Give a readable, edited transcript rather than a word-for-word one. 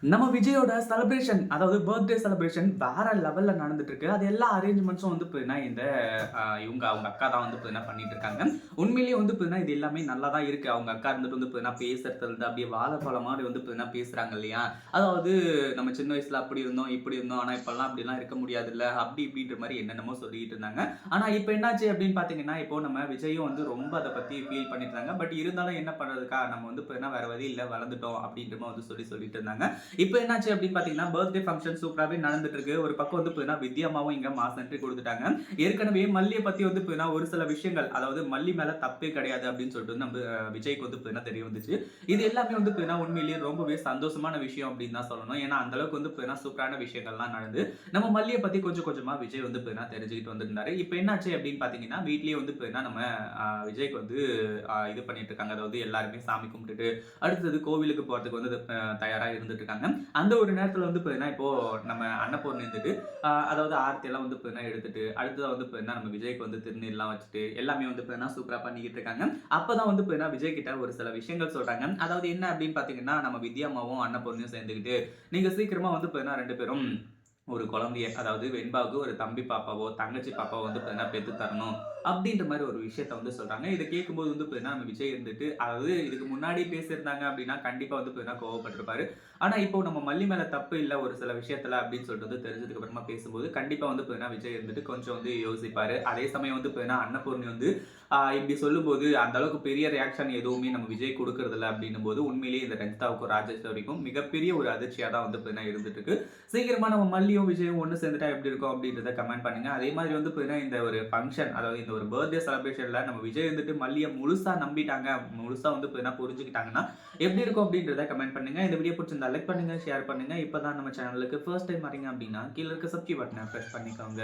நம்ம விஜயோட செலிப்ரேஷன் அதாவது பர்த்டே செலிப்ரேஷன் வேற லெவல்ல நடந்துட்டு இருக்கு. அது எல்லா அரேஞ்ச்மெண்ட்ஸும் வந்து பார்த்தீங்கன்னா, இந்த அவங்க அக்கா தான் வந்து பார்த்தீங்கன்னா பண்ணிட்டு இருக்காங்க. உண்மையிலேயே வந்து பார்த்தீங்கன்னா, இது எல்லாமே நல்லா தான் இருக்கு. அவங்க அக்கா இருந்துட்டு வந்து பார்த்தீங்கன்னா, பேசுறதுலருந்து அப்படியே வாழைப்பழம் மாரி வந்து பார்த்தீங்கன்னா பேசுறாங்க இல்லையா? அதாவது நம்ம சின்ன வயசுல அப்படி இருந்தோம், இப்படி இருந்தோம். ஆனா இப்பல்லாம் அப்படிலாம் இருக்க முடியாதுல்ல. அப்படி இப்படின்ற மாரி என்னென்னமோ சொல்லிட்டு இருந்தாங்க. ஆனா இப்ப என்னாச்சு அப்படின்னு பார்த்தீங்கன்னா, இப்போ நம்ம விஜயும் வந்து ரொம்ப அத பத்தி ஃபீல் பண்ணிட்டு இருந்தாங்க. பட் இருந்தாலும் என்ன பண்றதுக்கா? நம்ம வந்து பார்த்தீங்கன்னா வேற வழி இல்ல வளர்ந்துட்டோம் அப்படின்ற மாரி வந்து சொல்லிட்டு இருந்தாங்க. இப்ப என்னாச்சு அப்படின்னு பாத்தீங்கன்னா, பர்த்டே ஃபங்ஷன் சூப்பராவே நடந்துட்டு இருக்கு. ஒரு பக்கம் வந்து பாத்தீங்கன்னா, வித்யா அம்மாவும் இங்க மாஸ் என்ட்ரி குடுத்துட்டாங்க. ஏற்கனவே மல்லிய பத்தி வந்து பாத்தீங்கன்னா, ஒரு சில விஷயங்கள், அதாவது மல்லி மேல தப்பே கிடையாது அப்படின்னு சொல்லிட்டு நம்ம விஜய்க்கு வந்து பாத்தீங்கன்னா தெரிய வந்துச்சு. இது எல்லாமே வந்து பாத்தீங்கன்னா, உண்மையிலேயே ரொம்பவே சந்தோஷமான விஷயம் அப்படின்னு தான் சொல்லணும். ஏன்னா, அந்த அளவுக்கு வந்து பாத்தீங்கன்னா, சூப்பரான விஷயங்கள்லாம் நடந்து, நம்ம மல்லிய பத்தி கொஞ்சம் கொஞ்சமா விஜய் வந்து பாத்தீங்கன்னா தெரிஞ்சுக்கிட்டு வந்திருந்தாரு. இப்ப என்னாச்சு அப்படின்னு பாத்தீங்கன்னா, வீட்லயே வந்து பாத்தீங்கன்னா, நம்ம விஜய்க்கு வந்து இது பண்ணிட்டு இருக்காங்க. அதாவது எல்லாருமே சாமி கும்பிட்டுட்டு, அடுத்தது கோவிலுக்கு போறதுக்கு வந்து தயாரா இருந்துட்டு இருக்காங்க. அந்த ஒரு நேரத்துல வந்து பார்த்தீங்கன்னா, இப்போ நம்ம அன்னபூர்ணி இருந்துட்டு, அதாவது ஆர்த்தி எல்லாம் வந்து பார்த்தீங்கன்னா எடுத்துட்டு, அடுத்ததா வந்து பார்த்தீங்கன்னா, நம்ம விஜய்க்கு வந்து திருநீர்லாம் வச்சுட்டு, எல்லாமே வந்து பார்த்தீங்கன்னா சூப்பரா பண்ணிக்கிட்டு இருக்காங்க. அப்பதான் வந்து பார்த்தீங்கன்னா, விஜய் கிட்ட ஒரு சில விஷயங்கள் சொல்றாங்க. அதாவது என்ன அப்படின்னு பார்த்தீங்கன்னா, நம்ம வித்யா அம்மாவும், அன்னபூர்ணியும் சேர்ந்துக்கிட்டு, நீங்க சீக்கிரமா வந்து பார்த்தீங்கன்னா 2 பேரும் ஒரு குழந்தைய, அதாவது வெண்பாவுக்கு ஒரு தம்பி பாப்பாவோ, தங்கச்சி பாப்பாவோ வந்து பார்த்தீங்கன்னா பெத்து தரணும். அப்படின்ற மாரி ஒரு விஷயத்த வந்து சொல்றாங்க. இத கேட்கும்போது வந்து பார்த்தீங்கன்னா, நம்ம விஜய் இருந்துட்டு, அதாவது இதுக்கு முன்னாடி பேசியிருந்தாங்க அப்படின்னா, கண்டிப்பா வந்து பார்த்தீங்கன்னா கோவப்பட்டுருப்பாரு. ஆனா, இப்போ நம்ம மல்லி மேல தப்பு இல்ல ஒரு சில விஷயத்துல அப்படின்னு சொல்லிட்டு வந்து தெரிஞ்சதுக்கு அப்புறமா பேசும்போது, கண்டிப்பா வந்து பார்த்தீங்கன்னா, விஜய் இருந்துட்டு கொஞ்சம் வந்து யோசிப்பாரு. அதே சமயம் வந்து பார்த்தீங்கன்னா, அன்னபூர்ணி வந்து இப்படி சொல்லும்போது, அந்த அளவுக்கு பெரிய ரியாக்ஷன் எதுவுமே நம்ம விஜய் குடுக்குறதில்ல அப்படின்னும்போது, உண்மையிலேயே இந்த ரஞ்சிதாவுக்கும், ராஜேஸ்வரிக்கும் மிகப்பெரிய ஒரு அதிர்ச்சியா தான் வந்து பார்த்தீங்கன்னா இருந்துட்டு இருக்கு. சீக்கிரமா நம்ம மல்லியும், விஜயும் ஒண்ணு சேர்ந்துட்டா எப்படி இருக்கும் அப்படின்றத கமெண்ட் பண்ணுங்க. அதே மாதிரி வந்து பார்த்தீங்கன்னா, இந்த ஒரு ஃபங்ஷன், அதாவது இந்த ஒரு பர்த்டே செலிப்ரேஷன்ல நம்ம விஜய் வந்துட்டு மல்லிய முழுசா நம்பிட்டாங்க, முழுசா வந்து பார்த்தீங்கன்னா புரிஞ்சுக்கிட்டாங்கன்னா, எப்படி இருக்கும் அப்படின்றத கமெண்ட் பண்ணுங்க. இந்த வீடியோ பிடிச்சிருந்தா லைக் பண்ணுங்க, ஷேர் பண்ணுங்க. இப்பதான் நம்ம சேனலுக்கு ஃபர்ஸ்ட் டைம் வரீங்க அப்படின்னா, கீழ இருக்க சப்ஸ்கிரைப் பட்டன பிரஸ் பண்ணிக்கோங்க.